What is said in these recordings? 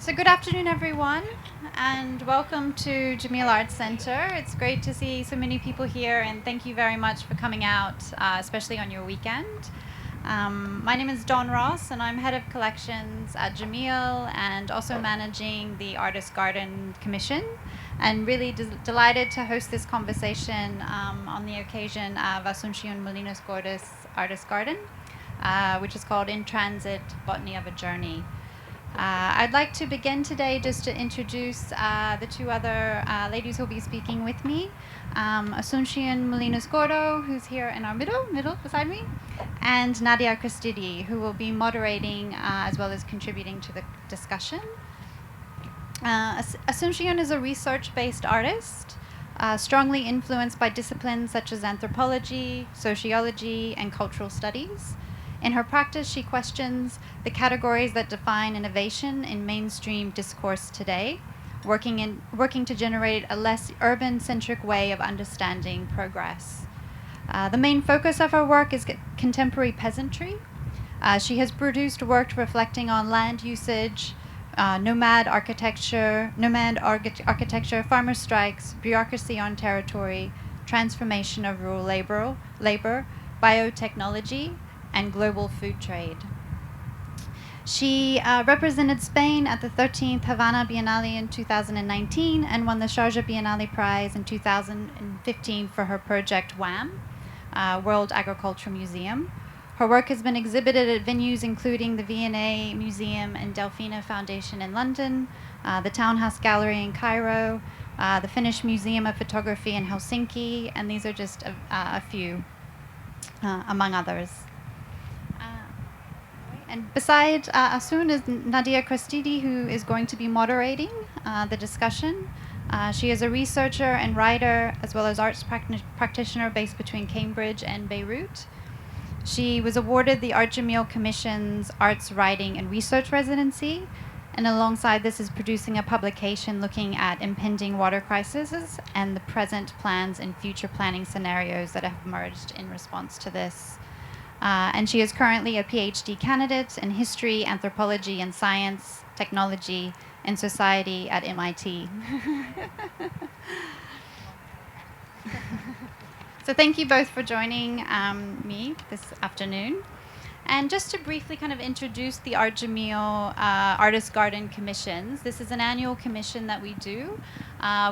So good afternoon, everyone, and welcome to Jameel Arts Centre. It's great to see so many people here, and thank you very much for coming out, especially on your weekend. My name is Dawn Ross, and I'm head of collections at Jameel and also managing the Artist Garden Commission, and really delighted to host this conversation on the occasion of Asunción Molinos Gordo's Artist Garden, which is called In Transit, Botany of a Journey. I'd like to begin today just to introduce the two other ladies who will be speaking with me. Asunción Molinos Gordo, who's here in our middle beside me, and Nadia Christidi, who will be moderating as well as contributing to the discussion. Asunción is a research-based artist, strongly influenced by disciplines such as anthropology, sociology, and cultural studies. In her practice, she questions the categories that define innovation in mainstream discourse today, working to generate a less urban-centric way of understanding progress. The main focus of her work is contemporary peasantry. She has produced work reflecting on land usage, nomad architecture, farmer strikes, bureaucracy on territory, transformation of rural labor, biotechnology, and global food trade. She represented Spain at the 13th Havana Biennale in 2019 and won the Sharjah Biennale Prize in 2015 for her project WAM, World Agricultural Museum. Her work has been exhibited at venues including the V&A Museum and Delphina Foundation in London, the Townhouse Gallery in Cairo, the Finnish Museum of Photography in Helsinki, and these are just a few, among others. And beside Asun is Nadia Christidi, who is going to be moderating the discussion. She is a researcher and writer, as well as arts practitioner based between Cambridge and Beirut. She was awarded the Art Jameel Commission's Arts Writing and Research Residency, and alongside this is producing a publication looking at impending water crises and the present plans and future planning scenarios that have emerged in response to this. And she is currently a PhD candidate in history, anthropology, and science, technology, and society at MIT. So thank you both for joining me this afternoon. And just to briefly kind of introduce the Art Jameel Artist Garden Commissions, this is an annual commission that we do.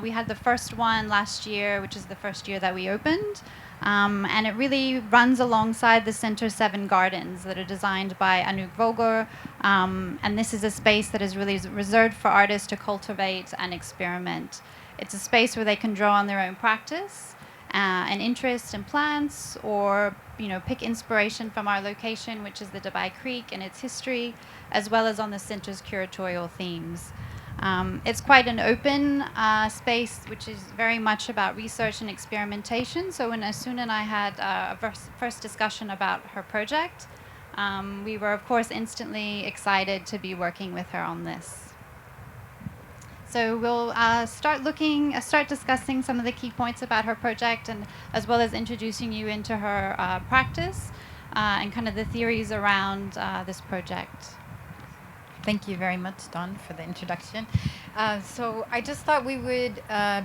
We had the first one last year, which is the first year that we opened. And it really runs alongside the Center 7 gardens that are designed by Anouk Vogler. And this is a space that is really reserved for artists to cultivate and experiment. It's a space where they can draw on their own practice and interest in plants, or pick inspiration from our location, which is the Dubai Creek and its history, as well as on the center's curatorial themes. It's quite an open space, which is very much about research and experimentation. So when Asun and I had a first discussion about her project, we were, of course, instantly excited to be working with her on this. So we'll start discussing some of the key points about her project, and as well as introducing you into her practice and kind of the theories around this project. Thank you very much, Dawn, for the introduction. So I just thought we would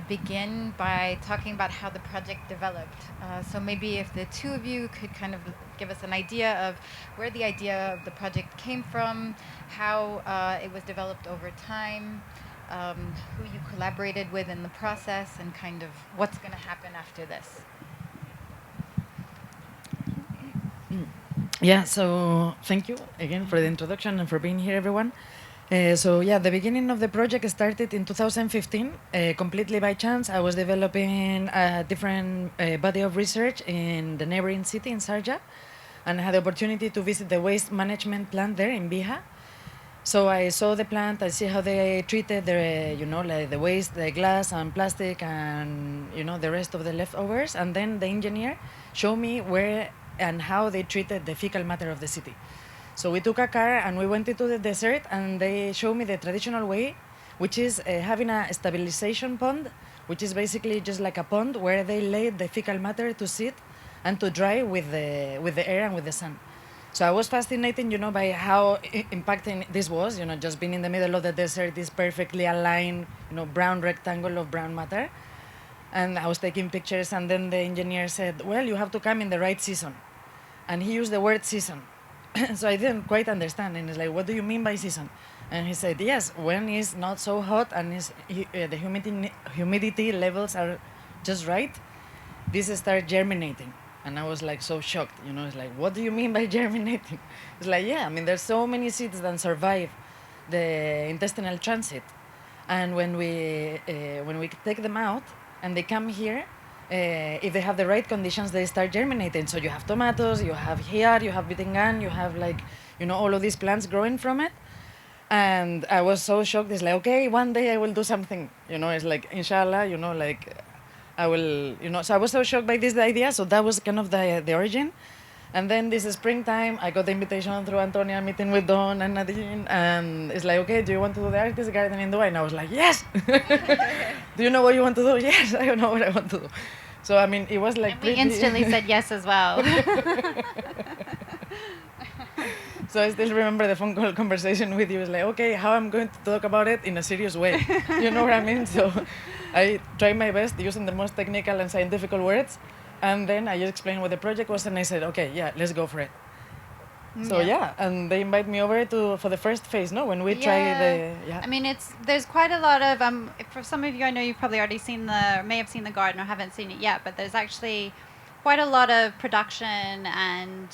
begin by talking about how the project developed. So maybe if the two of you could kind of give us an idea of where the idea of the project came from, how it was developed over time, who you collaborated with in the process, and kind of what's going to happen after this. Yeah, so thank you again for the introduction and for being here, everyone. The beginning of the project started in 2015, completely by chance. I was developing a different body of research in the neighboring city in Sharjah, and I had the opportunity to visit the waste management plant there in Biha. So I saw the plant, I see how they treated the waste, the glass and plastic and, the rest of the leftovers. And then the engineer showed me where and how they treated the fecal matter of the city. So we took a car and we went into the desert, and they showed me the traditional way, which is having a stabilization pond, which is basically just like a pond where they laid the fecal matter to sit and to dry with the air and with the sun. So I was fascinated, by how impacting this was, just being in the middle of the desert, this perfectly aligned, brown rectangle of brown matter. And I was taking pictures, and then the engineer said, well, you have to come in the right season. And he used the word season. So I didn't quite understand. And it's like, what do you mean by season? And he said, yes, when it's not so hot and the humidity levels are just right, this starts germinating. And I was like so shocked, it's like, what do you mean by germinating? It's like, yeah, I mean, there's so many seeds that survive the intestinal transit. And when we take them out and they come here, if they have the right conditions, they start germinating. So you have tomatoes, you have hiyar, you have bitingan, you have all of these plants growing from it. And I was so shocked. It's like, okay, one day I will do something. It's like, inshallah, I will, So I was so shocked by this idea. So that was kind of the origin. And then this springtime, I got the invitation through Antonia, meeting with Don and Nadine. And it's like, okay, do you want to do the artist garden in Dubai? And I was like, yes. Do you know what you want to do? Yes, I know what I want to do. So, I mean, it was like and we instantly said yes as well. So I still remember the phone call conversation with you. It's like, okay, how I'm going to talk about it in a serious way. You know what I mean? So I tried my best using the most technical and scientific words. And then I just explained what the project was, and I said, okay, yeah, let's go for it. So yeah, and they invite me over for the first phase, no? When we try the I mean, there's quite a lot of for some of you, I know you've probably already may have seen the garden or haven't seen it yet, but there's actually quite a lot of production and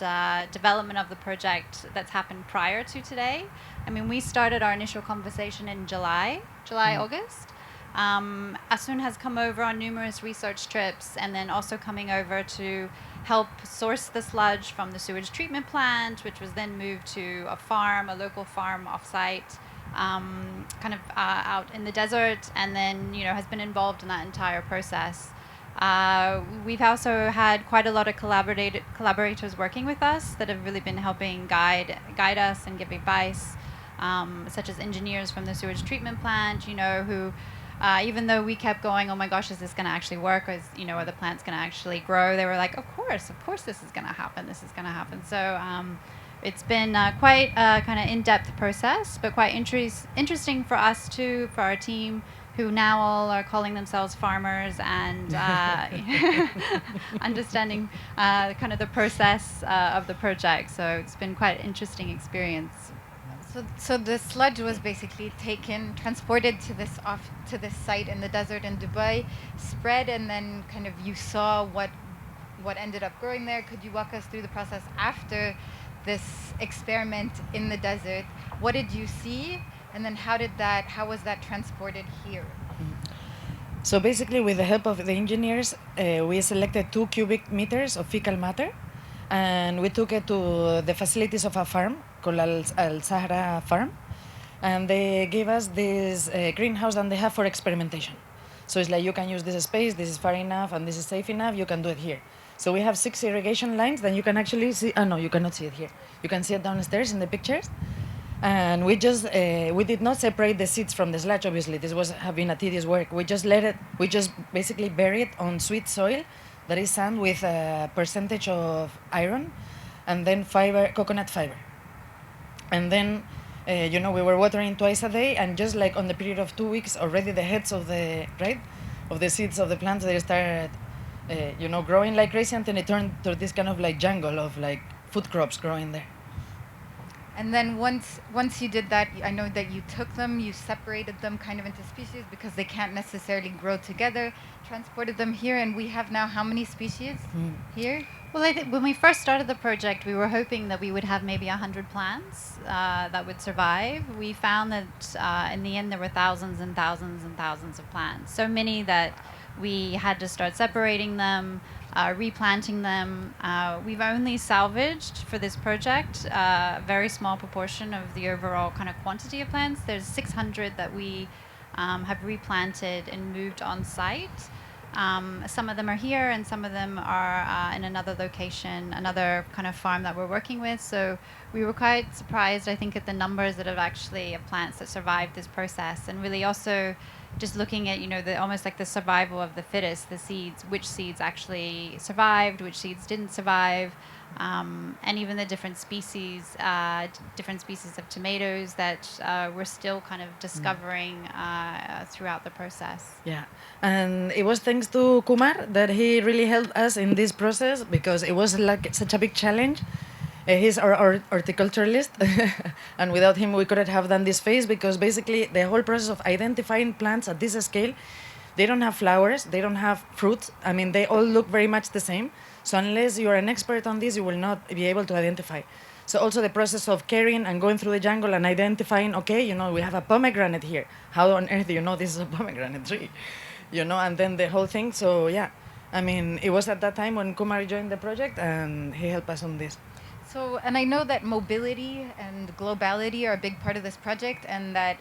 development of the project that's happened prior to today. I mean, we started our initial conversation in August. Asun has come over on numerous research trips, and then also coming over to help source the sludge from the sewage treatment plant, which was then moved to a local farm off-site, out in the desert, and then has been involved in that entire process. We've also had quite a lot of collaborators working with us that have really been helping guide us and give advice, such as engineers from the sewage treatment plant, who even though we kept going, oh my gosh, is this going to actually work? Are the plants going to actually grow? They were like, of course this is going to happen. So it's been quite a kind of in-depth process, but quite interesting for us too, for our team, who now all are calling themselves farmers and understanding kind of the process of the project. So it's been quite an interesting experience. So the sludge was basically transported to this site in the desert in Dubai, spread, and then kind of you saw what ended up growing there. Could you walk us through the process after this experiment in the desert? What did you see, and then how was that transported here? So basically, with the help of the engineers, we selected 2 cubic meters of fecal matter, and we took it to the facilities of a farm called Al Sahara Farm, and they gave us this greenhouse that they have for experimentation. So it's like, you can use this space, this is far enough, and this is safe enough, you can do it here. So we have 6 irrigation lines that you can actually see. No, you cannot see it here. You can see it downstairs in the pictures. And we did not separate the seeds from the sludge, obviously. This have been a tedious work. We just basically bury it on sweet soil that is sand with a percentage of iron, and then coconut fiber. And then, we were watering twice a day, and just like on the period of 2 weeks, already the heads of the seeds of the plants, they started, growing like crazy until it turned to this kind of like jungle of like food crops growing there. And then once you did that, I know that you took them, you separated them kind of into species because they can't necessarily grow together, transported them here, and we have now how many species here? Well, I think when we first started the project, we were hoping that we would have maybe 100 plants that would survive. We found that in the end there were thousands and thousands and thousands of plants, so many that we had to start separating them, replanting them. We've only salvaged for this project a very small proportion of the overall kind of quantity of plants. There's 600 that we have replanted and moved on site. Some of them are here, and some of them are in another location, another kind of farm that we're working with. So we were quite surprised, I think, at the numbers of plants that survived this process, and really also just looking at, almost like the survival of the fittest, the seeds, which seeds actually survived, which seeds didn't survive, and even the different species of tomatoes that we're still kind of discovering throughout the process. Yeah, and it was thanks to Kumar that he really helped us in this process, because it was like such a big challenge. He's our horticulturalist, and without him we couldn't have done this phase, because basically the whole process of identifying plants at this scale, they don't have flowers, they don't have fruits. I mean, they all look very much the same. So unless you're an expert on this, you will not be able to identify. So also the process of carrying and going through the jungle and identifying, okay, we have a pomegranate here. How on earth do you know this is a pomegranate tree? And then the whole thing. So yeah, I mean, it was at that time when Kumar joined the project and he helped us on this. So, and I know that mobility and globality are a big part of this project, and that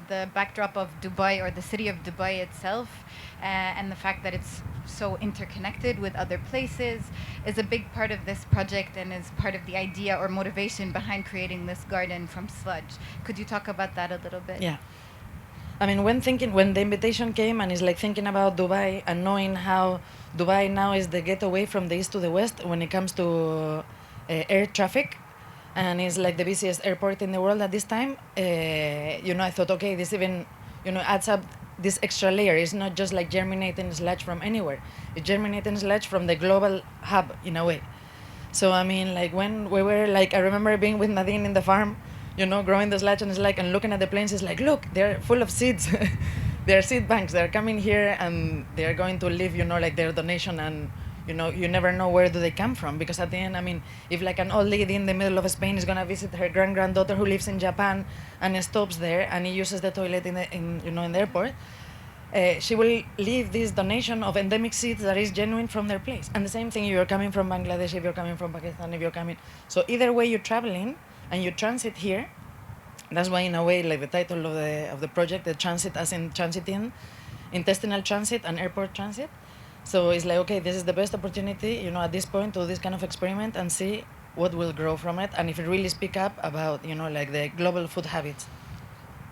the backdrop of Dubai, or the city of Dubai itself, and the fact that it's so interconnected with other places, is a big part of this project and is part of the idea or motivation behind creating this garden from sludge. Could you talk about that a little bit? Yeah. I mean, when the invitation came, and it's like thinking about Dubai and knowing how Dubai now is the getaway from the east to the west when it comes to air traffic, and it's like the busiest airport in the world at this time. I thought, okay, this even adds up this extra layer. It's not just like germinating sludge from anywhere. It's germinating sludge from the global hub in a way. So I mean, like when we were like, I remember being with Nadine in the farm, growing the sludge, and it's like, and looking at the planes, it's like, look, they're full of seeds. They're seed banks. They're coming here and they're going to leave, like their donation, and you never know where do they come from, because at the end, I mean, if like an old lady in the middle of Spain is gonna visit her granddaughter who lives in Japan and stops there and he uses the toilet in the airport, she will leave this donation of endemic seeds that is genuine from their place. And the same thing, if you're coming from Bangladesh, if you're coming from Pakistan, if you're coming. So either way you're traveling and you transit here. That's why, in a way, like the title of the project, the transit as in transiting, intestinal transit and airport transit. So it's like, okay, this is the best opportunity, at this point, to do this kind of experiment and see what will grow from it, and if it really speak up about, like the global food habits.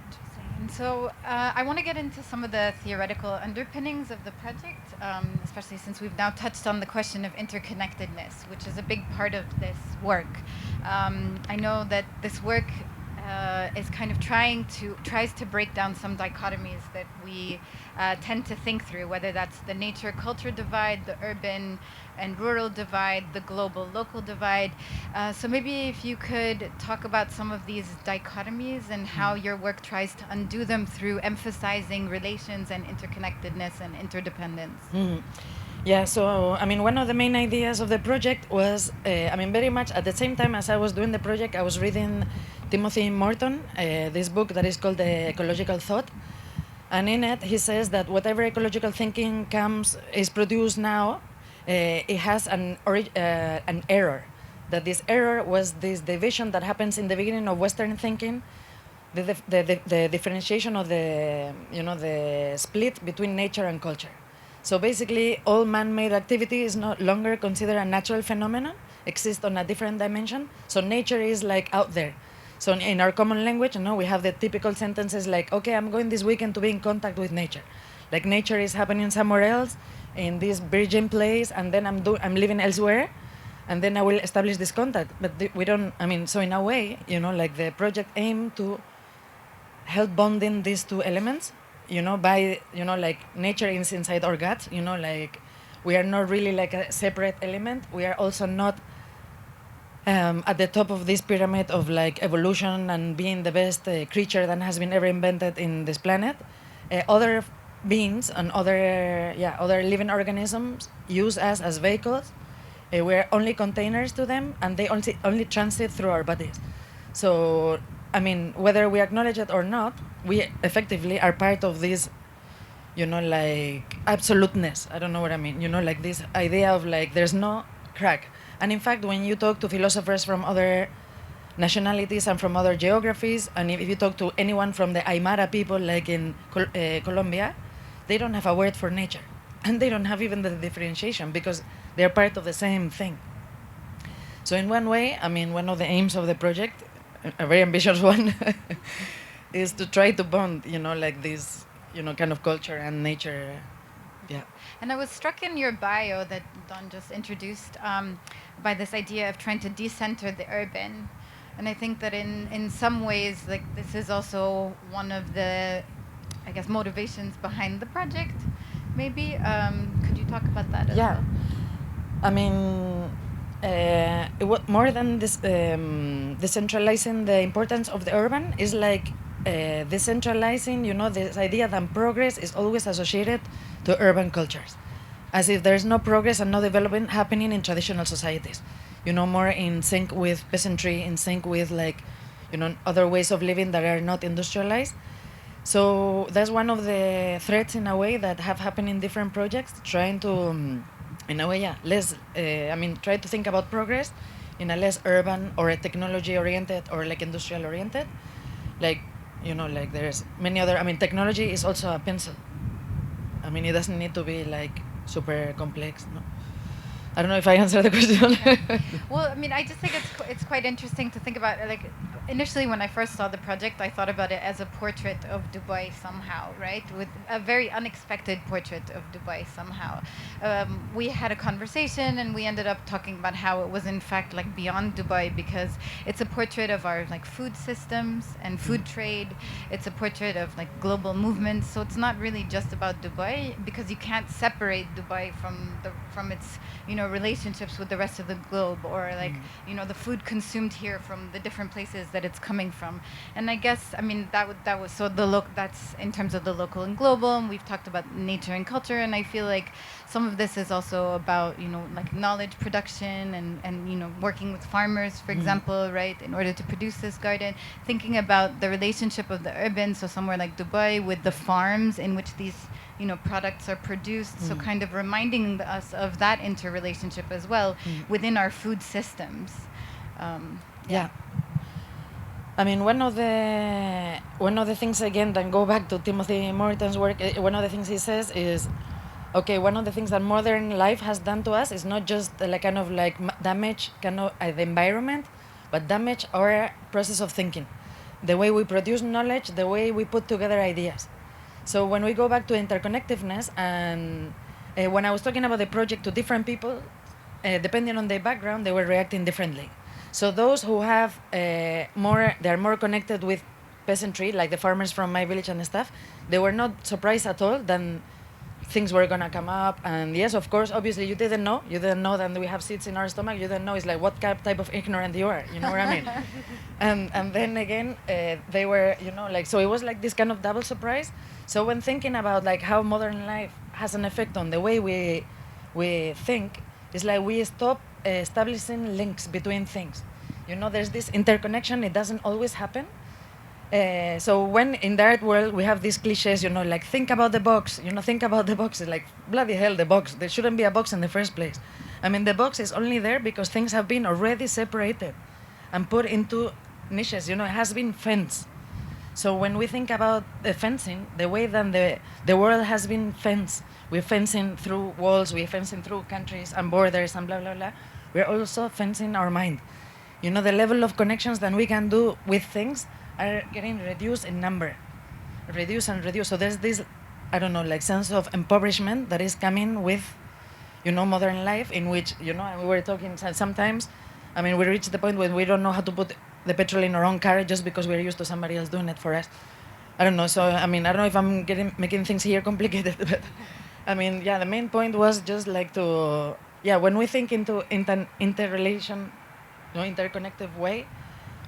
Interesting. And so I want to get into some of the theoretical underpinnings of the project, especially since we've now touched on the question of interconnectedness, which is a big part of this work. I know that this work is kind of tries to break down some dichotomies that we tend to think through, whether that's the nature-culture divide, the urban and rural divide, the global-local divide. So maybe if you could talk about some of these dichotomies and how your work tries to undo them through emphasizing relations and interconnectedness and interdependence. Mm-hmm. Yeah, so I mean, one of the main ideas of the project was, very much at the same time as I was doing the project, I was reading Timothy Morton, this book that is called The Ecological Thought. And in it, he says that whatever ecological thinking is produced now, it has an error. That this error was this division that happens in the beginning of Western thinking, the differentiation of the split between nature and culture. So basically, all man-made activity is no longer considered a natural phenomenon, exists on a different dimension. So nature is like out there. So in our common language, we have the typical sentences like, okay, I'm going this weekend to be in contact with nature. Like nature is happening somewhere else, in this virgin place, and then I'm living elsewhere, and then I will establish this contact. But we don't, so in a way, like the project aimed to help bonding these two elements, by, like nature is inside our gut, like we are not really like a separate element. We are also not at the top of this pyramid of like evolution and being the best creature that has been ever invented in this planet. Other beings and other living organisms use us as vehicles. We're only containers to them, and they only transit through our bodies. So, whether we acknowledge it or not, we effectively are part of this, like absoluteness. I don't know what I mean. Like this idea of like there's no crack. And in fact, when you talk to philosophers from other nationalities and from other geographies, and if you talk to anyone from the Aymara people, like in Colombia, they don't have a word for nature. And they don't have even the differentiation because they're part of the same thing. So in one way, one of the aims of the project, a very ambitious one, is to try to bond, like this, kind of culture and nature. Yeah. And I was struck in your bio that Don just introduced by this idea of trying to decenter the urban. And I think that in some ways, like this is also one of the, I guess, motivations behind the project. Maybe could you talk about that as Yeah. well? I mean, more than this, decentralizing the importance of the urban is like decentralizing, this idea that progress is always associated to urban cultures, as if there's no progress and no development happening in traditional societies. More in sync with peasantry, in sync with other ways of living that are not industrialized. So that's one of the threats in a way that have happened in different projects, trying to, in a way, try to think about progress in a less urban or a technology oriented or like industrial oriented. Like, there's many other, technology is also a pencil. It doesn't need to be like super complex. No. I don't know if I answered the question. Well, I just think it's quite interesting to think about. Like, initially when I first saw the project, I thought about it as a portrait of Dubai somehow, right? With a very unexpected portrait of Dubai somehow. We had a conversation and we ended up talking about how it was in fact like beyond Dubai, because it's a portrait of our like food systems and food trade. It's a portrait of like global movements. So it's not really just about Dubai, because you can't separate Dubai from its relationships with the rest of the globe, or like the food consumed here from the different places that it's coming from. And I guess that was so that's in terms of the local and global, and we've talked about nature and culture, and I feel like some of this is also about like knowledge production and working with farmers, for example, right, in order to produce this garden, thinking about the relationship of the urban, so somewhere like Dubai, with the farms in which these products are produced. So kind of reminding us of that interrelationship as well within our food systems. Yeah. One of the things, again, that go back to Timothy Morton's work, one of the things he says is, okay, one of the things that modern life has done to us is not just damage the environment, but damage our process of thinking, the way we produce knowledge, the way we put together ideas. So when we go back to interconnectiveness, and when I was talking about the project to different people, depending on their background, they were reacting differently. So those who have they're more connected with peasantry, like the farmers from my village and stuff, they were not surprised at all that things were gonna come up. And yes, of course, obviously you didn't know that we have seeds in our stomach. You didn't know. It's like, what type of ignorant you are, you know what I mean? And then again, they were, so it was like this kind of double surprise. So when thinking about like how modern life has an effect on the way we think, it's like we stop establishing links between things. There's this interconnection. It doesn't always happen. So when in the art world we have these cliches, like think about the box, think about the box. It's like, bloody hell, the box. There shouldn't be a box in the first place. The box is only there because things have been already separated and put into niches. It has been fenced. So when we think about the fencing, the way that the world has been fenced, we're fencing through walls, we're fencing through countries and borders and blah, blah, blah. We're also fencing our mind. The level of connections that we can do with things are getting reduced in number. Reduce and reduce. So there's this, sense of impoverishment that is coming with, modern life, in which, we were talking sometimes, we reach the point where we don't know how to put the petrol in our own car just because we're used to somebody else doing it for us. I don't know. So, I don't know if I'm making things here complicated, but the main point was just like to, when we think into interrelation, interconnected way,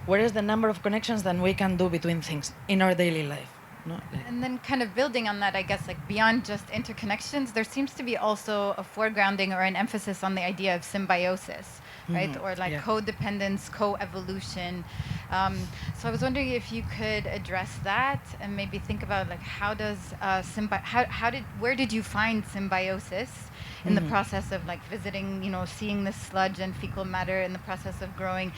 what is the number of connections that we can do between things in our daily life? No? And then kind of building on that, I guess, like beyond just interconnections, there seems to be also a foregrounding or an emphasis on the idea of symbiosis, right? Or like codependence, co-evolution. So I was wondering if you could address that and maybe think about like how does where did you find symbiosis in the process of like visiting, you know, seeing the sludge and fecal matter in the process of growing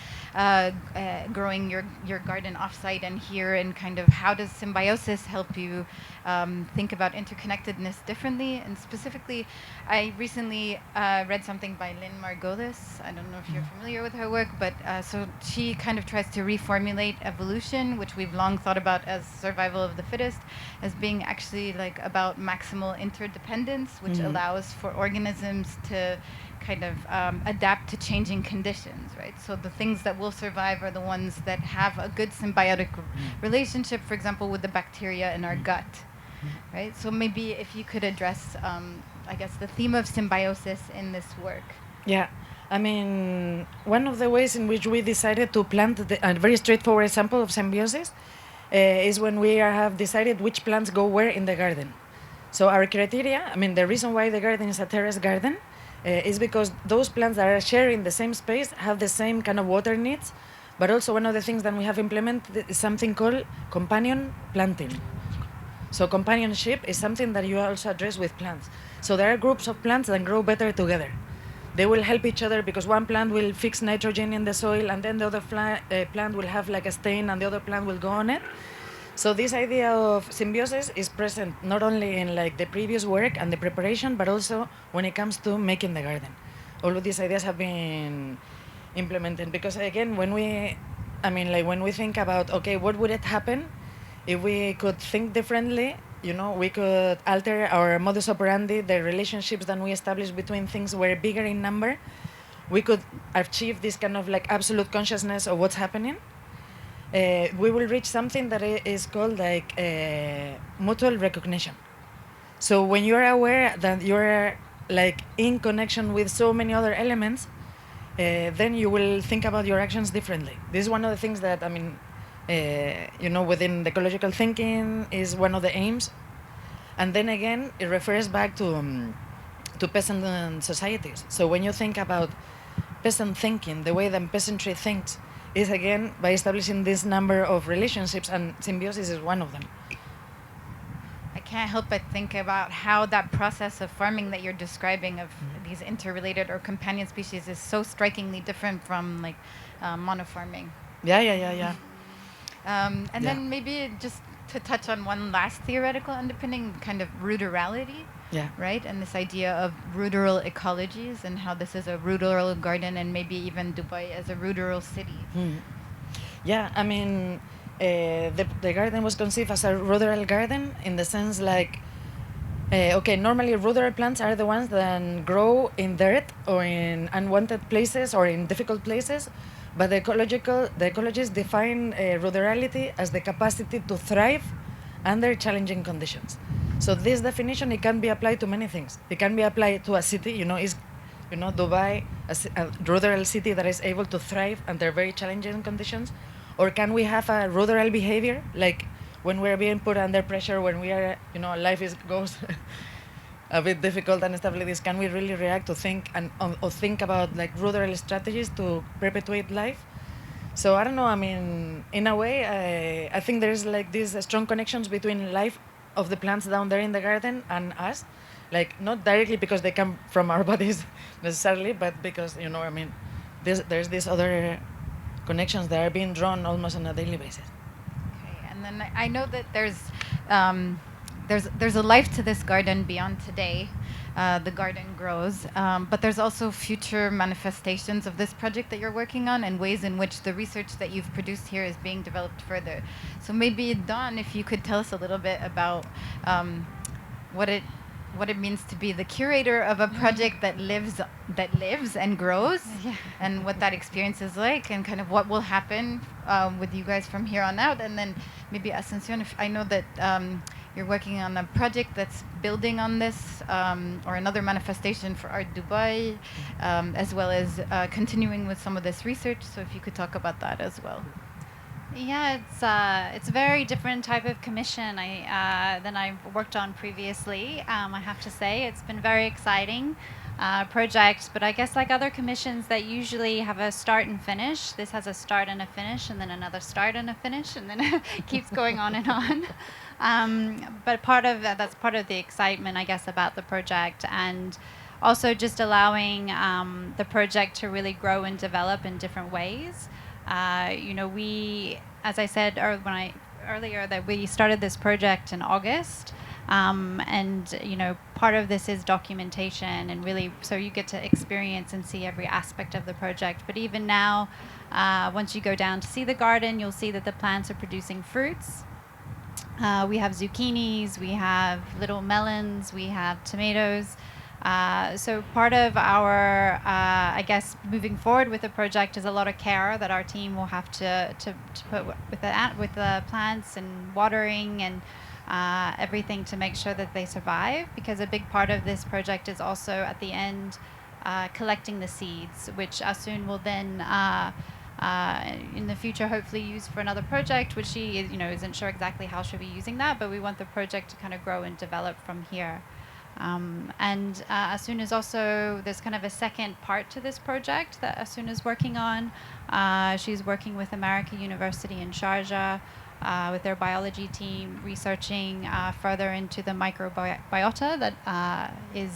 your garden offsite and here, and kind of how does Symbiosis help you think about interconnectedness differently? And specifically, I recently read something by Lynn Margolis. I don't know if you're familiar with her work, but so she kind of tries to reformulate evolution, which we've long thought about as survival of the fittest, as being actually like about maximal interdependence, which allows for organisms to kind of adapt to changing conditions, right? So the things that will survive are the ones that have a good symbiotic relationship, for example, with the bacteria in our gut, right? So maybe if you could address, I guess, the theme of symbiosis in this work. Yeah, I mean, one of the ways in which we decided to plant a very straightforward example of symbiosis is when we have decided which plants go where in the garden. So our criteria, I mean, the reason why the garden is a terrace garden is because those plants that are sharing the same space have the same kind of water needs, but also one of the things that we have implemented is something called companion planting. So companionship is something that you also address with plants. So there are groups of plants that grow better together. They will help each other because one plant will fix nitrogen in the soil, and then the other plant will have like a stain, and the other plant will go on it. So this idea of symbiosis is present not only in like the previous work and the preparation, but also when it comes to making the garden. All of these ideas have been implemented because again, when we think about, okay, what would it happen if we could think differently? You know, we could alter our modus operandi, the relationships that we establish between things were bigger in number. We could achieve this kind of like absolute consciousness of what's happening. We will reach something that is called like mutual recognition. So when you're aware that you're like in connection with so many other elements, then you will think about your actions differently. This is one of the things that, I mean, within the ecological thinking is one of the aims. And then again, it refers back to peasant societies. So when you think about peasant thinking, the way that peasantry thinks is again by establishing this number of relationships, and symbiosis is one of them. I can't help but think about how that process of farming that you're describing of these interrelated or companion species is so strikingly different from like monofarming. Yeah. And then maybe just to touch on one last theoretical underpinning, kind of rurality. Yeah. Right? And this idea of rerral ecologies and how this is a rural garden, and maybe even Dubai as a rural city. Yeah, I mean, the garden was conceived as a rural garden in the sense like, normally rural plants are the ones that grow in dirt or in unwanted places or in difficult places, but the ecologists define rurality as the capacity to thrive under challenging conditions. So this definition, it can be applied to many things. It can be applied to a city, Dubai, a rural city that is able to thrive under very challenging conditions. Or can we have a rural behavior, like when we're being put under pressure, when we are, life goes a bit difficult and stuff like this, can we really react to think or think about like rural strategies to perpetuate life? So I don't know, I mean, in a way, I think there's like these strong connections between life of the plants down there in the garden and us, like not directly because they come from our bodies necessarily, but because, there's these other connections that are being drawn almost on a daily basis. Okay, and then I know that there's a life to this garden beyond today. The garden grows, but there's also future manifestations of this project that you're working on and ways in which the research that you've produced here is being developed further. So maybe, Dawn, if you could tell us a little bit about what it means to be the curator of a project that lives and grows, and what that experience is like, and kind of what will happen with you guys from here on out. And then maybe Asunción, if I know that you're working on a project that's building on this, or another manifestation for Art Dubai, as well as continuing with some of this research. So if you could talk about that as well. Yeah, it's a very different type of commission than I've worked on previously. I have to say, it's been very exciting project, but I guess like other commissions that usually have a start and finish, this has a start and a finish, and then another start and a finish, and then it keeps going on and on. But that's part of the excitement, I guess, about the project. And also just allowing the project to really grow and develop in different ways. We, as I said earlier, that we started this project in August. And part of this is documentation, and really so you get to experience and see every aspect of the project. But even now, once you go down to see the garden, you'll see that the plants are producing fruits. We have zucchinis, we have little melons, we have tomatoes. So part of our, I guess, moving forward with the project is a lot of care that our team will have to put with the plants and watering and everything to make sure that they survive. Because a big part of this project is also at the end collecting the seeds, which Asun will then in the future hopefully use for another project, which she isn't sure exactly how she'll be using that, but we want the project to kind of grow and develop from here. And Asun is also, there's kind of a second part to this project that Asun is working on. She's working with American University in Sharjah with their biology team, researching further into the microbiota that is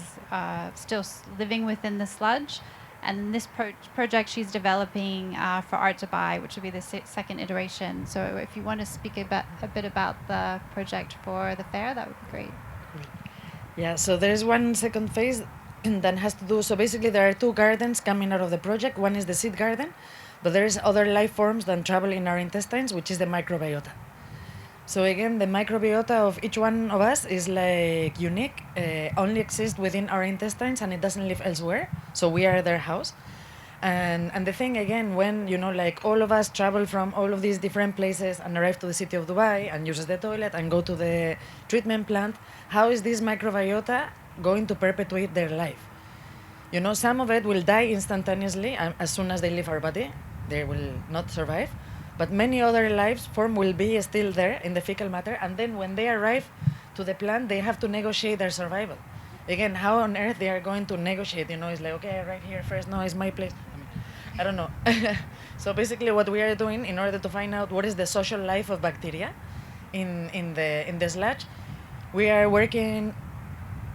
still living within the sludge. And this project she's developing for Art to Buy, which will be the second iteration. So if you want to speak a bit about the project for the fair, that would be great. Yeah, so there's one second phase that has to do, so basically there are two gardens coming out of the project. One is the seed garden, but there's other life forms that travel in our intestines, which is the microbiota. So again, the microbiota of each one of us is like unique, only exists within our intestines and it doesn't live elsewhere. So we are their house. And the thing again, when, like all of us travel from all of these different places and arrive to the city of Dubai and uses the toilet and go to the treatment plant, how is this microbiota going to perpetuate their life? Some of it will die instantaneously as soon as they leave our body. They will not survive. But many other lives form will be still there in the fecal matter. And then when they arrive to the plant, they have to negotiate their survival. Again, how on earth they are going to negotiate? It's like, okay, right here first, no, it's my place. I don't know. So basically what we are doing in order to find out what is the social life of bacteria in the sludge, we are working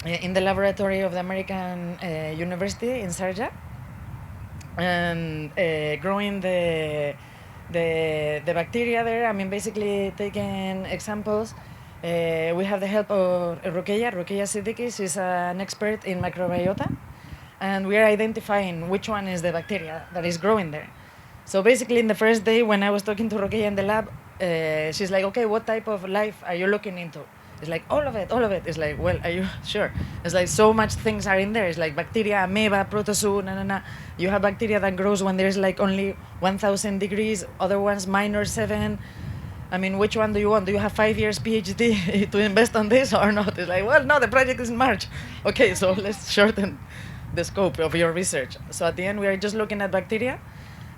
in the laboratory of the American University in Sharjah and growing the bacteria there. Basically taking examples. We have the help of Ruqeya Siddiqui. She's an expert in microbiota. And we are identifying which one is the bacteria that is growing there. So basically, in the first day when I was talking to Ruqeya in the lab, she's like, okay, what type of life are you looking into? It's like, all of it. It's like, well, are you sure? It's like so much things are in there. It's like bacteria, amoeba, protozoo, You have bacteria that grows when there's like only 1,000 degrees, other ones -7. Which one do you want? Do you have 5 years PhD to invest on this or not? It's like, well, no, the project is in March. Okay, so let's shorten the scope of your research. So at the end, we are just looking at bacteria,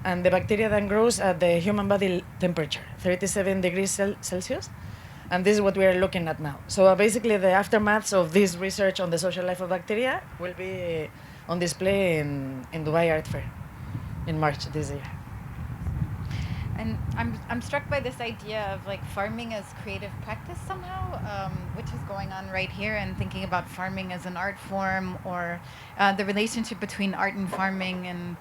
and the bacteria then grows at the human body temperature, 37 degrees Celsius. And this is what we are looking at now. So basically, the aftermaths of this research on the social life of bacteria will be on display in Dubai Art Fair in March this year. And I'm struck by this idea of like farming as creative practice somehow, which is going on right here, and thinking about farming as an art form, or the relationship between art and farming, and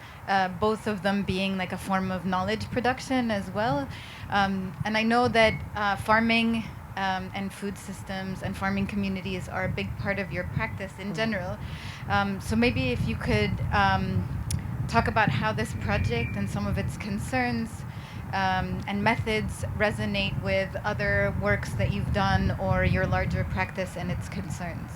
both of them being like a form of knowledge production as well. And I know that farming and food systems and farming communities are a big part of your practice in general. So maybe if you could talk about how this project and some of its concerns and methods resonate with other works that you've done or your larger practice and its concerns.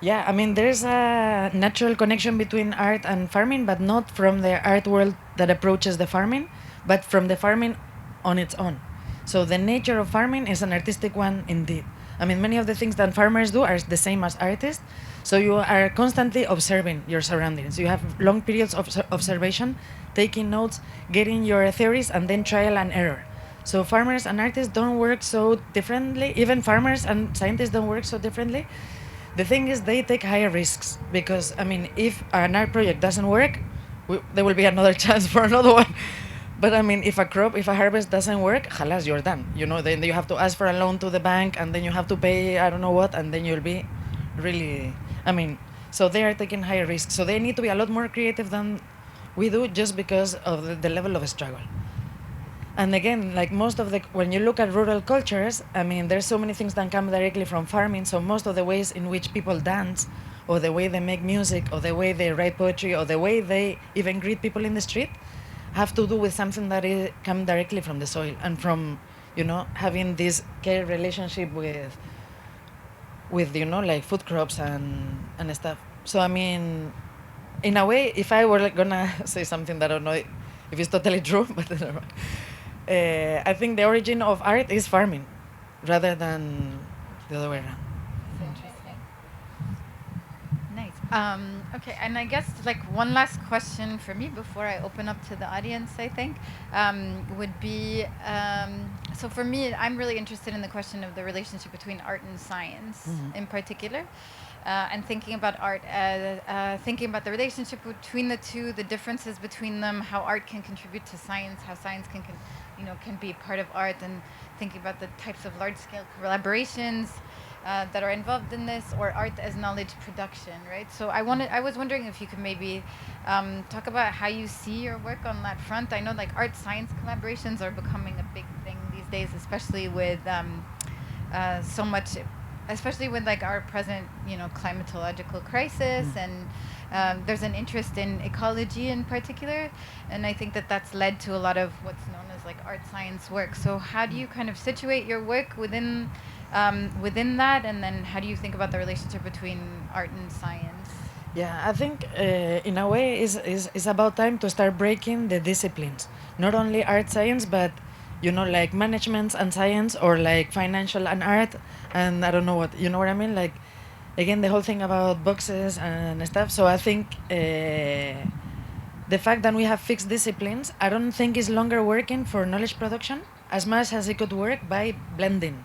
Yeah, there's a natural connection between art and farming, but not from the art world that approaches the farming, but from the farming on its own. So the nature of farming is an artistic one indeed. Many of the things that farmers do are the same as artists. So you are constantly observing your surroundings. You have long periods of observation, taking notes, getting your theories, and then trial and error. So farmers and artists don't work so differently. Even farmers and scientists don't work so differently. The thing is, they take higher risks because, if an art project doesn't work, there will be another chance for another one. But if a harvest doesn't work, halas, you're done. Then you have to ask for a loan to the bank, and then you have to pay I don't know what, and then you'll be really, So they are taking higher risks. So they need to be a lot more creative than we do just because of the level of struggle. And again, like most of the, when you look at rural cultures, I mean, there's so many things that come directly from farming. So most of the ways in which people dance, or the way they make music, or the way they write poetry, or the way they even greet people in the street, have to do with something that is come directly from the soil and from, you know, having this care relationship with you know, like food crops and stuff. So I mean, in a way, if I were like gonna say something that I don't know if it's totally true, but I think the origin of art is farming, rather than the other way around. Interesting. Nice. Okay, and I guess like one last question for me before I open up to the audience, I think, would be, so for me, I'm really interested in the question of the relationship between art and science in particular. And thinking about art as thinking about the relationship between the two, the differences between them, how art can contribute to science, how science can be part of art, and thinking about the types of large-scale collaborations that are involved in this, or art as knowledge production, right? So I was wondering if you could maybe talk about how you see your work on that front. I know like art-science collaborations are becoming a big thing these days, especially with so much. Especially with like our present, you know, climatological crisis, and there's an interest in ecology in particular, and I think that that's led to a lot of what's known as like art science work. So how do you kind of situate your work within that, and then how do you think about the relationship between art and science? Yeah, I think in a way it's about time to start breaking the disciplines, not only art science, but you know, like management and science, or like financial and art, and I don't know what, you know what I mean? Like, again, the whole thing about boxes and stuff. So I think the fact that we have fixed disciplines, I don't think is longer working for knowledge production as much as it could work by blending.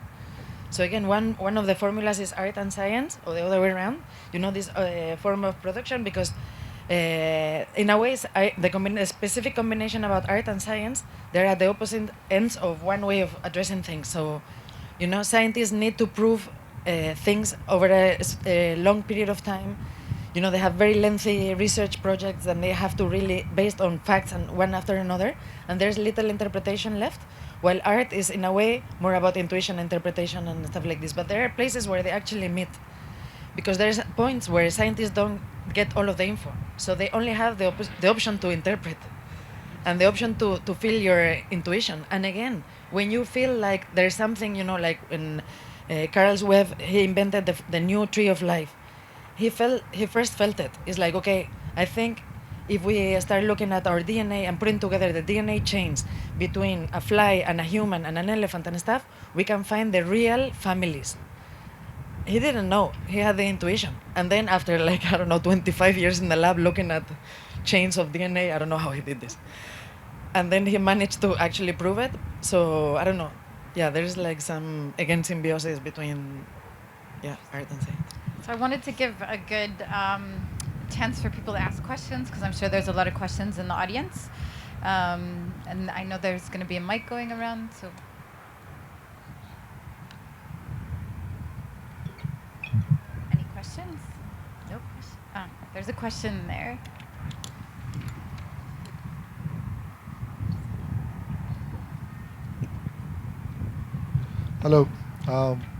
So again, one of the formulas is art and science, or the other way around. You know, this form of production, because in a way, the specific combination about art and science, they're at the opposite ends of one way of addressing things. So, you know, scientists need to prove things over a long period of time. You know, they have very lengthy research projects, and they have to really, based on facts and one after another, and there's little interpretation left. While art is, in a way, more about intuition, interpretation, and stuff like this. But there are places where they actually meet, because there's points where scientists don't get all of the info. So they only have the option to interpret, and the option to feel your intuition. And again, when you feel like there's something, you know, like when Carl Webb, he invented the new tree of life, he first felt it. It's like, okay, I think if we start looking at our DNA and putting together the DNA chains between a fly and a human and an elephant and stuff, we can find the real families. He didn't know. He had the intuition. And then after, like, I don't know, 25 years in the lab looking at chains of DNA, I don't know how he did this. And then he managed to actually prove it. So, I don't know. Yeah, there's like some, again, symbiosis between, art and science. So I wanted to give a good chance for people to ask questions, because I'm sure there's a lot of questions in the audience. And I know there's going to be a mic going around, so... Any questions? No questions? There's a question there. Hello.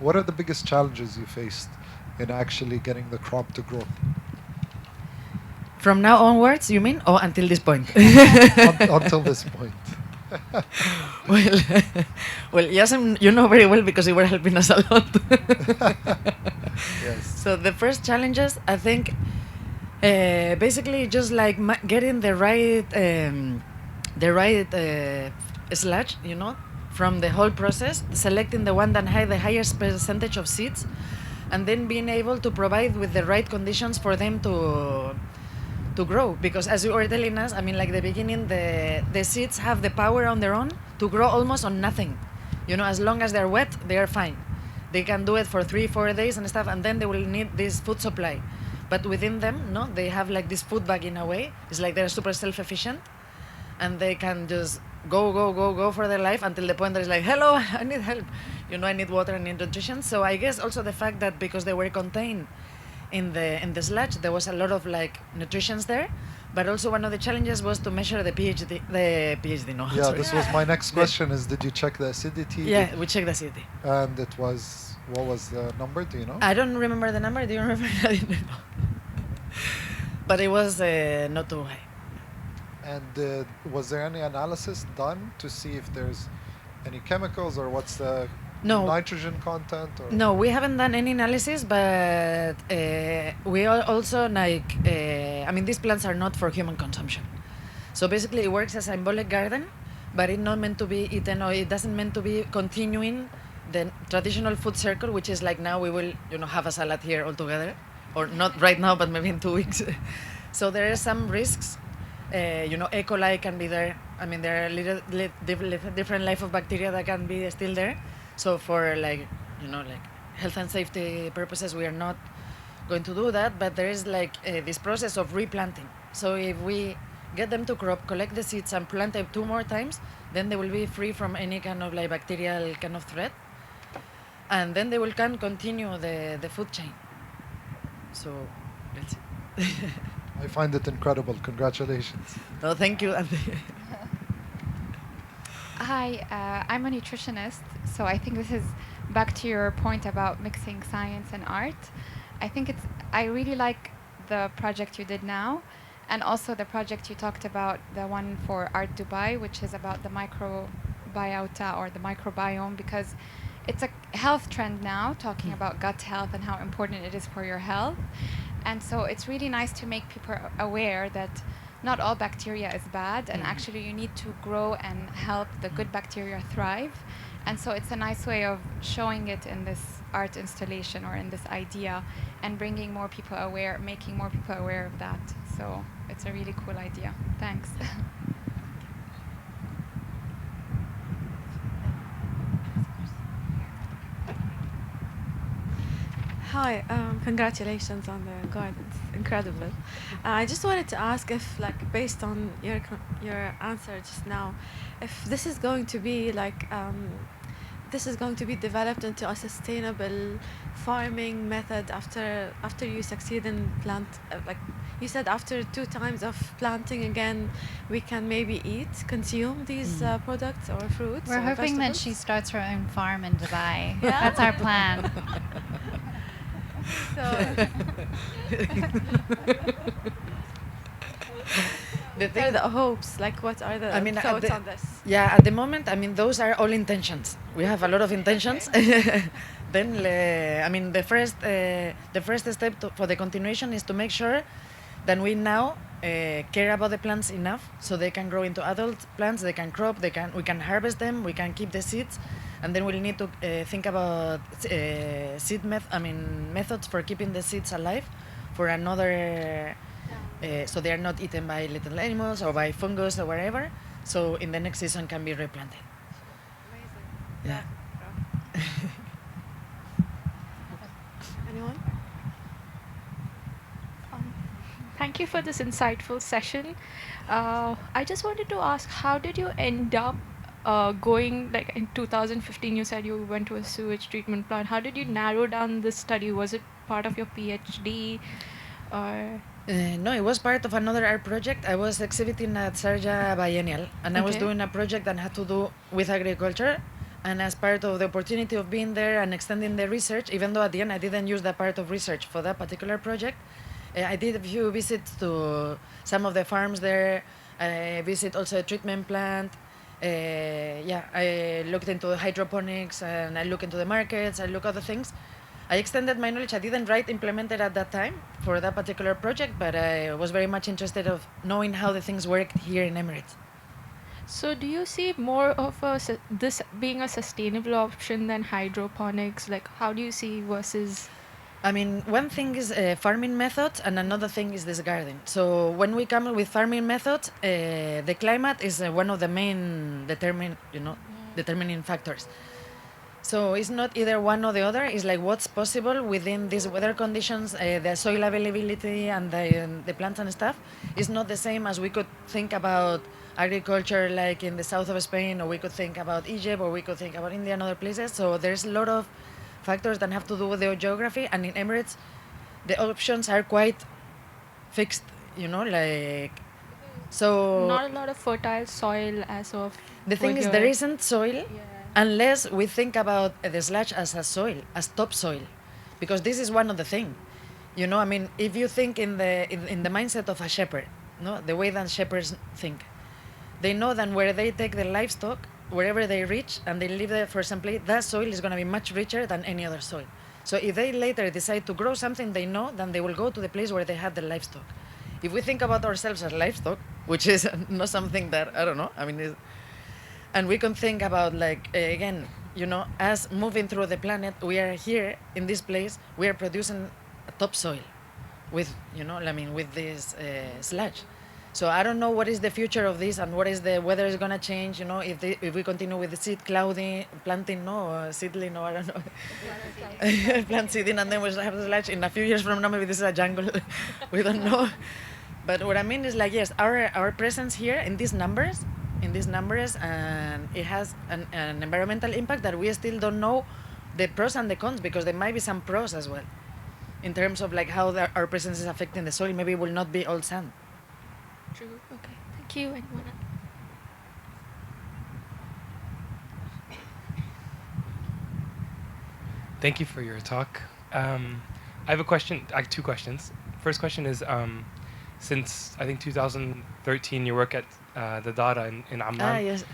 What are the biggest challenges you faced in actually getting the crop to grow? From now onwards, you mean? Or until this point? Until this point. well, yes, you know very well, because you were helping us a lot. Yes. So the first challenges, I think, basically just like getting the right sludge, you know, from the whole process, selecting the one that had the highest percentage of seeds, and then being able to provide with the right conditions for them to grow. Because as you were telling us, I mean, like the beginning, the seeds have the power on their own to grow almost on nothing. You know, as long as they're wet, they are fine. They can do it for 3-4 days and stuff, and then they will need this food supply. But within them, no, they have like this food bag in a way. It's like they're super self-efficient, and they can just go for their life until the point that it's like, hello, I need help. You know, I need water, I need nutrition. So I guess also the fact that because they were contained in the sludge there was a lot of like nutrients there, but also one of the challenges was to measure the pHD. No, Yeah, sorry. this was my next question: is did you check the acidity? Yeah, we checked the acidity. And it was, what was the number? Do you know? I don't remember the number. Do you remember? I didn't know. But it was not too high. And was there any analysis done to see if there's any chemicals or what's the No. nitrogen content? Or No, we haven't done any analysis, but we also like. I mean, these plants are not for human consumption. So basically, it works as a symbolic garden, but it's not meant to be eaten, or it doesn't meant to be continuing the traditional food circle, which is like now we will, have a salad here all together, or not right now, but maybe in 2 weeks. So there are some risks. E. coli can be there. I mean, there are different life of bacteria that can be still there. So for like health and safety purposes, we are not going to do that. But there is this process of replanting. So if we get them to crop, collect the seeds, and plant them 2 more times, then they will be free from any kind of bacterial kind of threat, and then they will can continue the food chain. So that's it. I find it incredible. Congratulations. Oh, thank you. Hi, I'm a nutritionist, so I think this is back to your point about mixing science and art. I really like the project you did now, and also the project you talked about, the one for Art Dubai, which is about the microbiota or the microbiome, because it's a health trend now, talking about gut health and how important it is for your health. And so it's really nice to make people aware that not all bacteria is bad, and actually you need to grow and help the good bacteria thrive. And so it's a nice way of showing it in this art installation or in this idea, and bringing more people aware, making more people aware of that. So it's a really cool idea. Thanks. Hi, congratulations on the gardens, incredible. I just wanted to ask if, based on your answer just now, if this is going to be developed into a sustainable farming method after you succeed in plant, you said after 2 times of planting again, we can maybe consume these products or fruits. We're or hoping that vegetables? she starts her own farm in Dubai. Yeah? That's our plan. So, what are the hopes? What are the thoughts on this? Yeah, at the moment, those are all intentions. We have a lot of intentions. Then, the first step for the continuation is to make sure that we now care about the plants enough so they can grow into adult plants. They can crop. We can harvest them. We can keep the seeds, and then we'll need to think about methods for keeping the seeds alive for another. So they are not eaten by little animals or by fungus or whatever. So in the next season can be replanted. Amazing. Yeah. Anyone? Thank you for this insightful session. I just wanted to ask, how did you end up going, in 2015, you said you went to a sewage treatment plant. How did you narrow down this study? Was it part of your PhD? Or No, it was part of another art project. I was exhibiting at Sarja Biennial, and I was doing a project that had to do with agriculture. And as part of the opportunity of being there and extending the research, even though at the end I didn't use that part of research for that particular project, I did a few visits to some of the farms there. I visit also a treatment plant. I looked into hydroponics, and I looked into the markets. I looked at other things. I extended my knowledge. I didn't write implemented at that time for that particular project, but I was very much interested of knowing how the things worked here in Emirates. so do you see more of this being a sustainable option than hydroponics? How do you see versus... One thing is farming methods, and another thing is this garden. So when we come with farming methods, the climate is one of the main determining factors. So it's not either one or the other. It's what's possible within these weather conditions, the soil availability and the plants and stuff is not the same as we could think about agriculture in the south of Spain, or we could think about Egypt, or we could think about India and other places. So there's a lot of factors that have to do with the geography, and in Emirates the options are quite fixed, you know, like, so Not a lot of fertile soil as of. the thing over is there here. isn't soil Yeah. unless we think about the sludge as a soil, as topsoil, because this is one of the thing, you know. I mean, if you think in the mindset of a shepherd, no, the way that shepherds think, they know that where they take the livestock, wherever they reach and they live there for some place, that soil is going to be much richer than any other soil. So if they later decide to grow something, they know then they will go to the place where they have the livestock. If we think about ourselves as livestock, which is not something that, I don't know, I mean, and we can think about, like, again, you know, as moving through the planet, we are here in this place, we are producing topsoil with, you know, I mean, with this sludge. So I don't know what is the future of this and what is the weather is going to change, you know, if we continue with the seed clouding, planting, no, or seedling, or I don't know, plant seeding, and then we have the sludge. In a few years from now, maybe this is a jungle. We don't know. But what I mean is, like, yes, our presence here in these numbers, and it has an environmental impact that we still don't know the pros and the cons, because there might be some pros as well in terms of, like, how our presence is affecting the soil. Maybe it will not be all sand. True. Okay. Thank you. Anyone else? Thank you for your talk. I have a question. I have two questions. First question is, since I think 2013, you work at the Dara in Amman. Ah, yes.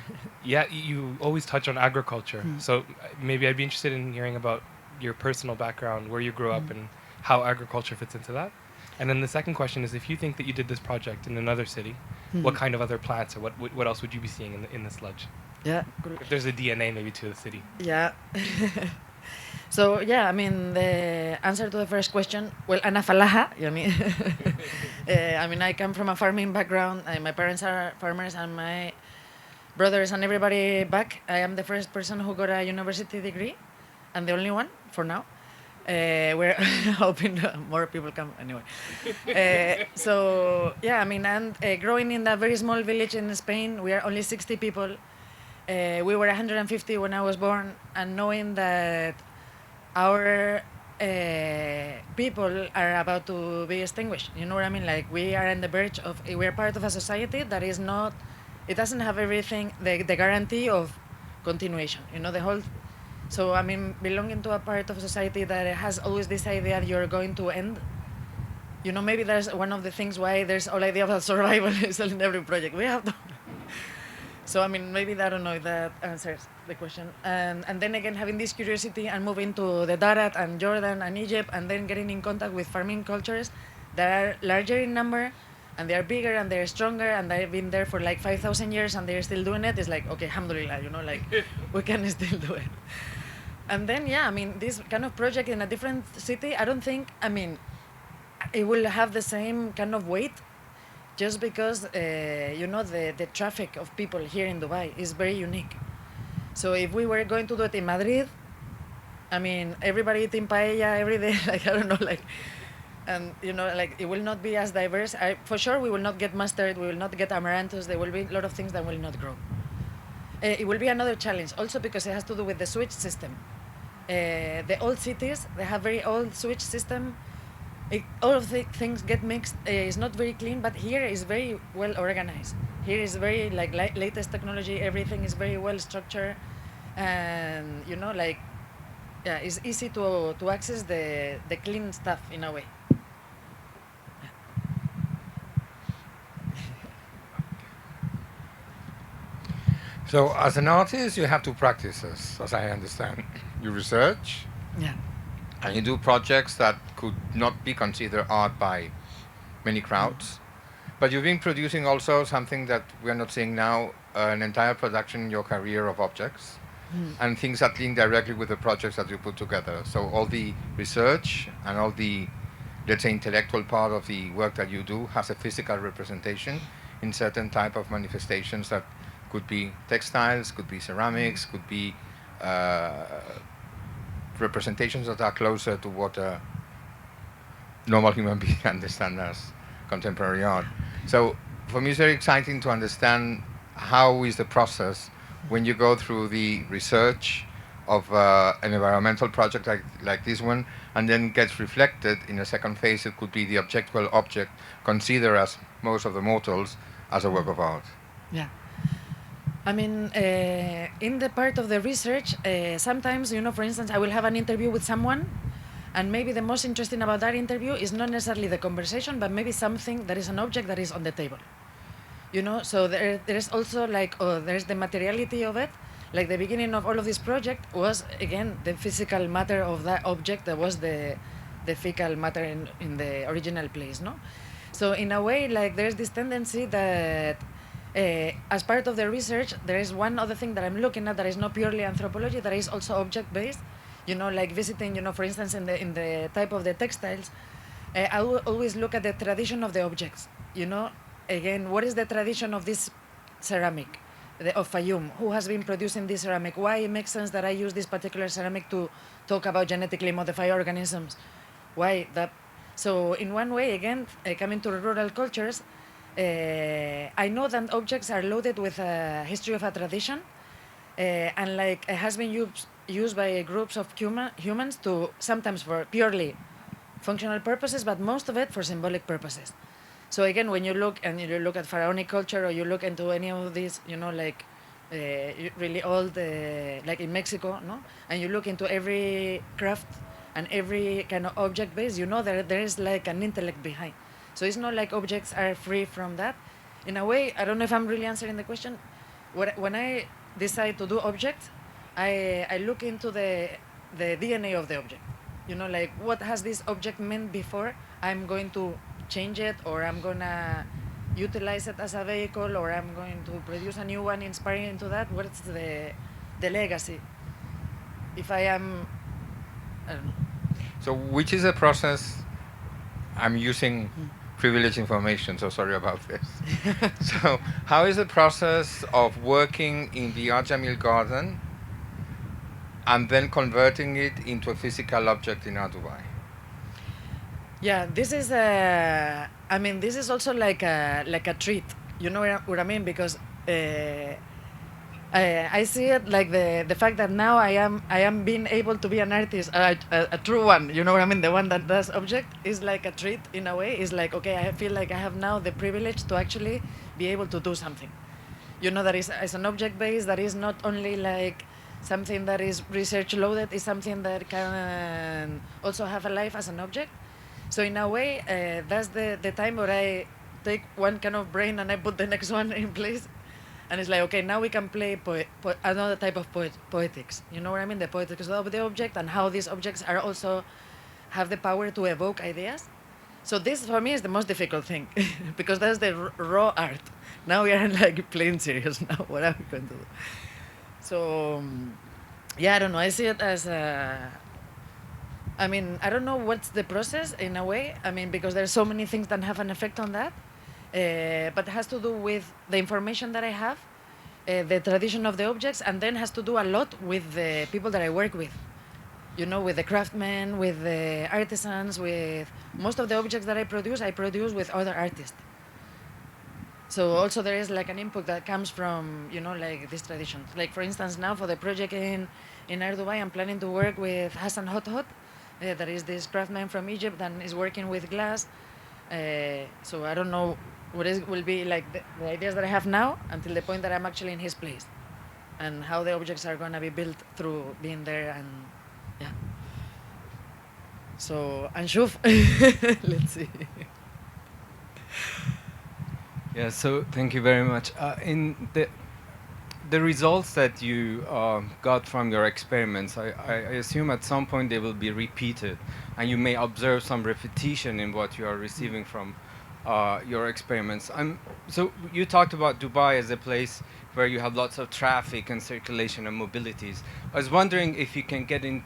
Yeah, you always touch on agriculture. So maybe I'd be interested in hearing about your personal background, where you grew up, and how agriculture fits into that. And then the second question is, if you think that you did this project in another city, what kind of other plants or what else would you be seeing in the sludge? Yeah. If there's a DNA maybe to the city. Yeah. So, yeah, I mean, the answer to the first question, well, أنا فلاحة, يعني. I mean, I come from a farming background. My parents are farmers, and my brothers and everybody back. I am the first person who got a university degree, and the only one for now. We're hoping more people come anyway. So, yeah, I mean, and growing in that very small village in Spain, we are only 60 people. We were 150 when I was born, and knowing that our people are about to be extinguished, you know what I mean? Like, we are on the verge of, we're part of a society that is not, it doesn't have everything, the guarantee of continuation, you know, the whole. So, I mean, belonging to a part of society that has always this idea that you're going to end, you know, maybe that's one of the things why there's all idea of survival is in every project. We have to. So, I mean, maybe I don't know if that answers the question. And then again, having this curiosity and moving to the Darat and Jordan and Egypt, and then getting in contact with farming cultures that are larger in number, and they are bigger and they're stronger, and they've been there for like 5,000 years and they're still doing it. It's like, okay, alhamdulillah, you know, like, we can still do it. And then, yeah, I mean, this kind of project in a different city, I don't think, I mean, it will have the same kind of weight, just because, you know, the traffic of people here in Dubai is very unique. So if we were going to do it in Madrid, I mean, everybody eating paella every day, like, I don't know, like, and, you know, like, it will not be as diverse. For sure, we will not get mustard, we will not get amaranthus, there will be a lot of things that will not grow. It will be another challenge, also because it has to do with the sewage system. The old cities, they have very old sewage system. All of the things get mixed. It's not very clean, but here is very well organized. Here is very, like, latest technology. Everything is very well structured, and, you know, like, yeah, it's easy to access the clean stuff in a way. So, as an artist, you have two practices, as I understand. You research, Yeah. and you do projects that could not be considered art by many crowds. But you've been producing also something that we're not seeing now, an entire production in your career of objects, and things that link directly with the projects that you put together. So all the research and all the, let's say, intellectual part of the work that you do has a physical representation in certain type of manifestations that could be textiles, could be ceramics, could be representations that are closer to what a normal human being understands as contemporary art. So for me, it's very exciting to understand how is the process when you go through the research, of an environmental project like this one, and then gets reflected in a second phase. It could be the objectual object, considered as most of the mortals as a work of art. Yeah. I mean, in the part of the research, sometimes, for instance, I will have an interview with someone, and maybe the most interesting about that interview is not necessarily the conversation, but maybe something that is an object that is on the table. So there's also there's the materiality of it. Like the beginning of all of this project was, again, the physical matter of that object that was the fecal matter in the original place, no? So in a way, there's this tendency that as part of the research, there is one other thing that I'm looking at that is not purely anthropology, that is also object-based. Like visiting, for instance, in the type of the textiles, I will always look at the tradition of the objects. Again, what is the tradition of this ceramic? Of Fayum, who has been producing this ceramic? Why it makes sense that I use this particular ceramic to talk about genetically modified organisms? Why that? So in one way, again, coming to rural cultures, I know that objects are loaded with a history of a tradition, and it has been used by groups of humans to sometimes for purely functional purposes, but most of it for symbolic purposes. So again, when you look at pharaonic culture, or you look into any of these, really old, like in Mexico, no, and you look into every craft and every kind of object base, there is like an intellect behind. So it's not like objects are free from that. In a way, I don't know if I'm really answering the question. When I decide to do objects, I look into the DNA of the object. What has this object meant before I'm going to change it, or I'm gonna utilize it as a vehicle, or I'm going to produce a new one inspiring into that. What's the legacy? If I am, I don't know. So which is a process? I'm using privileged information, so sorry about this. So how is the process of working in the Art Jameel garden and then converting it into a physical object in Art Dubai? Yeah, this is this is also like a treat. You know what I mean? Because I see it like the fact that now I am being able to be an artist, a true one. You know what I mean? The one that does object is like a treat in a way. It's like, okay, I feel like I have now the privilege to actually be able to do something. That is an object base that is not only like something that is research loaded. It's something that can also have a life as an object. So in a way, that's the time where I take one kind of brain and I put the next one in place. And it's like, okay, now we can play another type of poetics. You know what I mean? The poetics of the object, and how these objects are also have the power to evoke ideas. So this, for me, is the most difficult thing, because that's the raw art. Now we are like playing serious now. What are we going to do? So, yeah, I don't know. I see it as I don't know what's the process in a way. Because there's so many things that have an effect on that. But it has to do with the information that I have, the tradition of the objects, and then has to do a lot with the people that I work with. With the craftsmen, with the artisans, with most of the objects that I produce with other artists. So also there is like an input that comes from, like these traditions. Like for instance, now for the project in Art Dubai, I'm planning to work with Hassan Hot, that is this craftsman from Egypt and is working with glass. So I don't know what will be like the ideas that I have now until the point that I'm actually in his place, and how the objects are going to be built through being there, and yeah. So, Anshuf, let's see. Yeah, so thank you very much. In the results that you got from your experiments, I assume at some point they will be repeated, and you may observe some repetition in what you are receiving from your experiments. So you talked about Dubai as a place where you have lots of traffic and circulation and mobilities. I was wondering if you can get into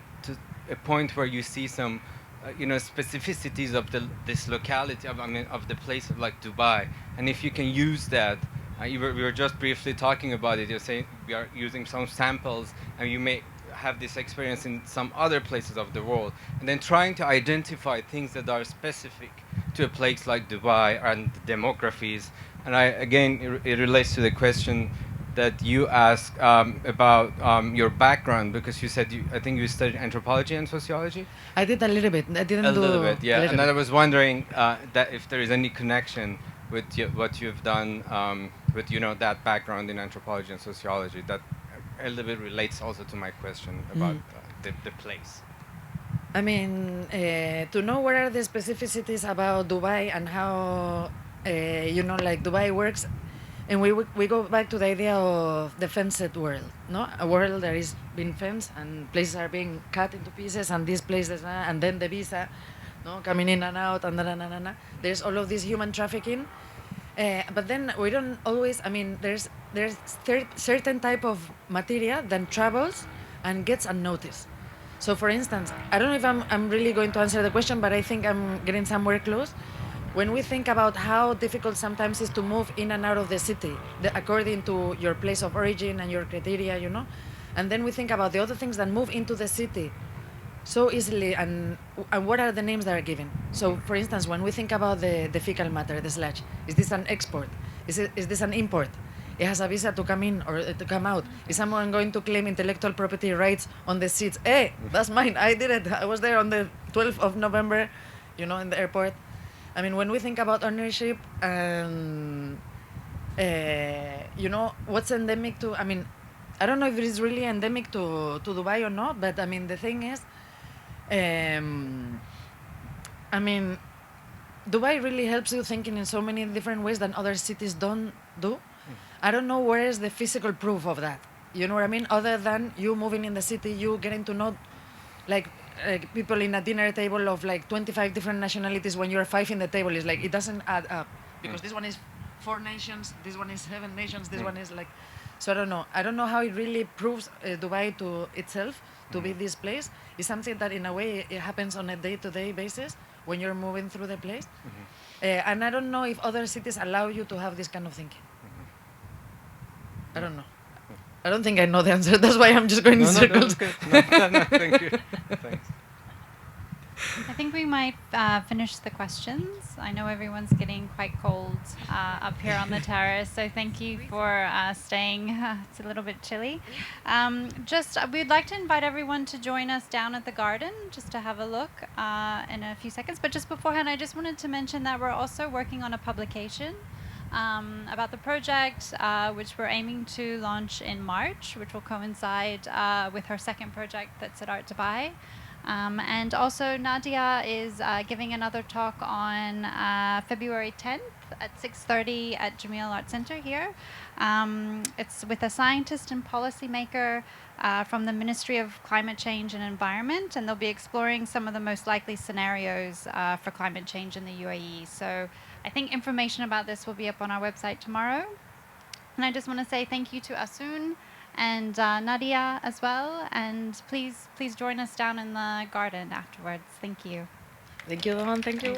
a point where you see some specificities of this locality, of the place of like Dubai, and if you can use that. We were just briefly talking about it. You're saying we are using some samples, and you may have this experience in some other places of the world, and then trying to identify things that are specific to a place like Dubai and demographies. And again, it relates to the question that you asked about your background, because you said I think you studied anthropology and sociology. I did a little bit. I didn't A do little bit, yeah. a little And then I bit. was wondering that if there is any connection with what you've done with that background in anthropology and sociology that a little bit relates also to my question about the place. I mean, to know what are the specificities about Dubai and how, like Dubai works, and we go back to the idea of the fenced world, no? A world that is being fenced and places are being cut into pieces, and these places, and then the visa, no, coming in and out, and there's all of this human trafficking. But then we don't always. I mean, there's certain type of material that travels and gets unnoticed. So, for instance, I don't know if I'm really going to answer the question, but I think I'm getting somewhere close. When we think about how difficult sometimes is to move in and out of the city, according to your place of origin and your criteria, and then we think about the other things that move into the city so easily, and what are the names that are given? So, for instance, when we think about the fecal matter, the sludge, is this an export? Is this an import? It has a visa to come in or to come out. Is someone going to claim intellectual property rights on the seats? Hey, that's mine. I did it. I was there on the 12th of November, in the airport. I mean, when we think about ownership, what's endemic to, I mean, I don't know if it is really endemic to Dubai or not, but I mean, the thing is, I mean, Dubai really helps you thinking in so many different ways than other cities don't do. I don't know where is the physical proof of that. You know what I mean? Other than you moving in the city, you getting to know, like people in a dinner table of like 25 different nationalities when you're 5 in the table is like, it doesn't add up. Because this one is 4 nations, this one is 7 nations, this one is like, so I don't know. I don't know how it really proves Dubai to itself to be this place. It's something that in a way it happens on a day-to-day basis when you're moving through the place. And I don't know if other cities allow you to have this kind of thinking. I don't know. I don't think I know the answer. That's why I'm just going in circles. No, thank you. Thanks. I think we might finish the questions. I know everyone's getting quite cold up here on the terrace, so thank you for staying. It's a little bit chilly. We'd like to invite everyone to join us down at the garden, just to have a look in a few seconds. But just beforehand, I just wanted to mention that we're also working on a publication about the project, which we're aiming to launch in March, which will coincide with her second project that's at Art Dubai. And also Nadia is giving another talk on February 10th at 6:30 at Jameel Arts Centre here. It's with a scientist and policymaker from the Ministry of Climate Change and Environment, and they'll be exploring some of the most likely scenarios for climate change in the UAE. So I think information about this will be up on our website tomorrow. And I just want to say thank you to Asun and Nadia as well, and please join us down in the garden afterwards. Thank you. Thank you, Dawn. Thank you.